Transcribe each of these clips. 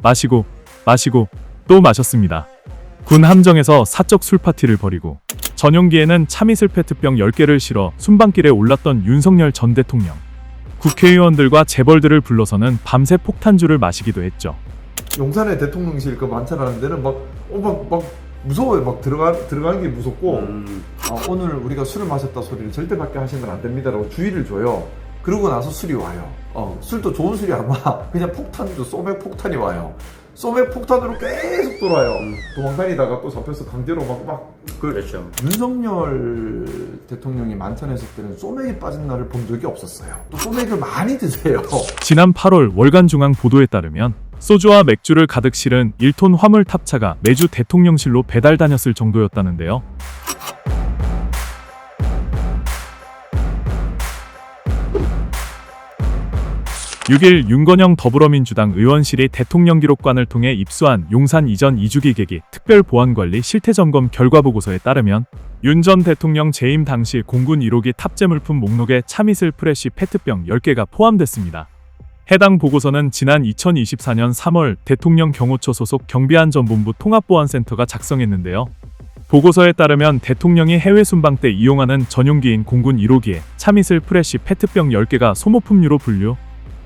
마시고 또 마셨습니다. 군 함정에서 사적 술파티를 벌이고 전용기에는 참이슬 페트병 10개를 실어 순방길에 올랐던 윤석열 전 대통령. 국회의원들과 재벌들을 불러서는 밤새 폭탄주를 마시기도 했죠. 용산에 대통령실 그 만찬하는 데는 막 무서워요. 막 들어가는 게 무섭고 오늘 우리가 술을 마셨다 소리를 절대 밖에 하시는 건 안 됩니다라고 주의를 줘요. 그러고 나서 술이 와요. 술도 좋은 술이 아마 그냥 폭탄주, 소맥 폭탄이 와요. 소맥 폭탄으로 계속 돌아요. 도망다니다가 또 잡혀서 강제로 그렇죠. 윤석열 대통령이 만찬했을 때는 소맥이 빠진 날을 본 적이 없었어요. 또 소맥을 많이 드세요. 지난 8월 월간중앙 보도에 따르면 소주와 맥주를 가득 실은 1톤 화물 탑차가 매주 대통령실로 배달 다녔을 정도였다는데요. 6일 윤건영 더불어민주당 의원실이 대통령 기록관을 통해 입수한 용산 이전 2주기 계기 특별보안관리 실태점검 결과보고서에 따르면 윤 전 대통령 재임 당시 공군 1호기 탑재물품 목록에 참이슬 프레쉬 페트병 10개가 포함됐습니다. 해당 보고서는 지난 2024년 3월 대통령 경호처 소속 경비안전본부 통합보안센터가 작성했는데요. 보고서에 따르면 대통령이 해외 순방 때 이용하는 전용기인 공군 1호기에 참이슬 프레쉬 페트병 10개가 소모품류로 분류,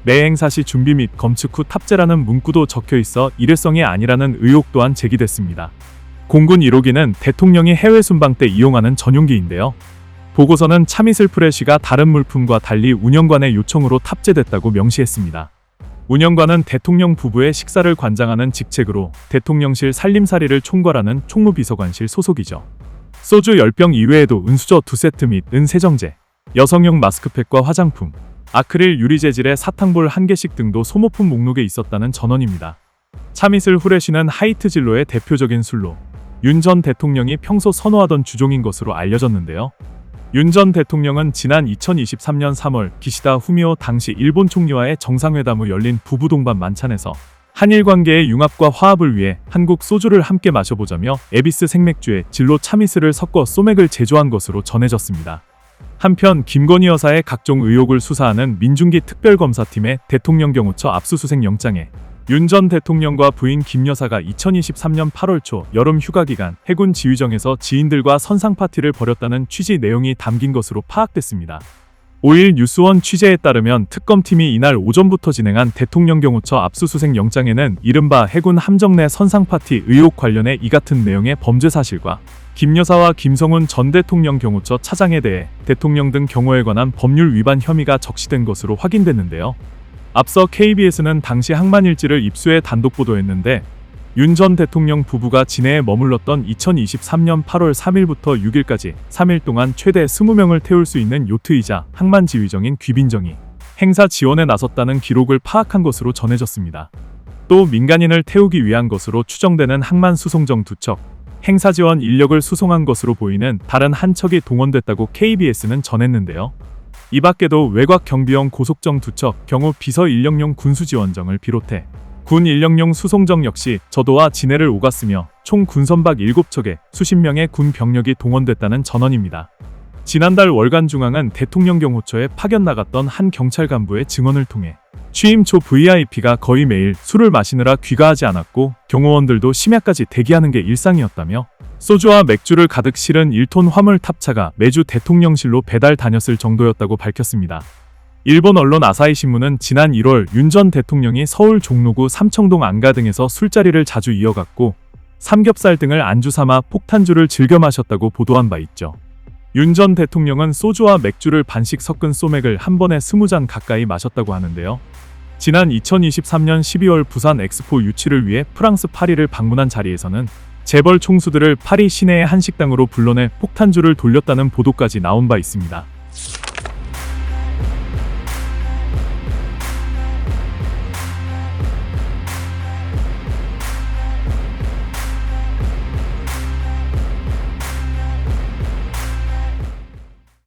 매 행사 시 준비 및 검측 후 탑재라는 문구도 적혀있어 일회성이 아니라는 의혹 또한 제기됐습니다. 공군 1호기는 대통령이 해외 순방 때 이용하는 전용기인데요. 보고서는 참이슬 프레쉬가 다른 물품과 달리 운영관의 요청으로 탑재됐다고 명시했습니다. 운영관은 대통령 부부의 식사를 관장하는 직책으로 대통령실 살림살이를 총괄하는 총무비서관실 소속이죠. 소주 10병 이외에도 은수저 2세트 및 은세정제, 여성용 마스크팩과 화장품, 아크릴 유리 재질의 사탕볼 1개씩 등도 소모품 목록에 있었다는 전언입니다. 참이슬 후레쉬는 하이트 진로의 대표적인 술로 윤 전 대통령이 평소 선호하던 주종인 것으로 알려졌는데요. 윤 전 대통령은 지난 2023년 3월 기시다 후미오 당시 일본 총리와의 정상회담 후 열린 부부 동반 만찬에서 한일 관계의 융합과 화합을 위해 한국 소주를 함께 마셔보자며 에비스 생맥주에 진로 참이슬을 섞어 소맥을 제조한 것으로 전해졌습니다. 한편 김건희 여사의 각종 의혹을 수사하는 민중기 특별검사팀의 대통령 경호처 압수수색 영장에 윤 전 대통령과 부인 김 여사가 2023년 8월 초 여름 휴가 기간 해군 지휘정에서 지인들과 선상 파티를 벌였다는 취지 내용이 담긴 것으로 파악됐습니다. 5일 뉴스원 취재에 따르면 특검팀이 이날 오전부터 진행한 대통령 경호처 압수수색 영장에는 이른바 해군 함정 내 선상 파티 의혹 관련해 이 같은 내용의 범죄 사실과 김 여사와 김성훈 전 대통령 경호처 차장에 대해 대통령 등 경호에 관한 법률 위반 혐의가 적시된 것으로 확인됐는데요. 앞서 KBS는 당시 항만일지를 입수해 단독 보도했는데 윤 전 대통령 부부가 진해에 머물렀던 2023년 8월 3일부터 6일까지 3일 동안 최대 20명을 태울 수 있는 요트이자 항만지휘정인 귀빈정이 행사 지원에 나섰다는 기록을 파악한 것으로 전해졌습니다. 또 민간인을 태우기 위한 것으로 추정되는 항만 수송정 2척, 행사 지원 인력을 수송한 것으로 보이는 다른 한 척이 동원됐다고 KBS는 전했는데요. 이 밖에도 외곽 경비용 고속정 2척, 경호 비서 인력용 군수지원정을 비롯해 군 인력용 수송정 역시 저도와 진해를 오갔으며 총 군선박 7척에 수십 명의 군 병력이 동원됐다는 전언입니다. 지난달 월간중앙은 대통령 경호처에 파견 나갔던 한 경찰 간부의 증언을 통해 취임 초 VIP가 거의 매일 술을 마시느라 귀가하지 않았고 경호원들도 심야까지 대기하는 게 일상이었다며 소주와 맥주를 가득 실은 1톤 화물 탑차가 매주 대통령실로 배달 다녔을 정도였다고 밝혔습니다. 일본 언론 아사히신문은 지난 1월 윤 전 대통령이 서울 종로구 삼청동 안가 등에서 술자리를 자주 이어갔고 삼겹살 등을 안주 삼아 폭탄주를 즐겨 마셨다고 보도한 바 있죠. 윤 전 대통령은 소주와 맥주를 반씩 섞은 소맥을 한 번에 20잔 가까이 마셨다고 하는데요. 지난 2023년 12월 부산 엑스포 유치를 위해 프랑스 파리를 방문한 자리에서는 재벌 총수들을 파리 시내의 한 식당으로 불러내 폭탄주를 돌렸다는 보도까지 나온 바 있습니다.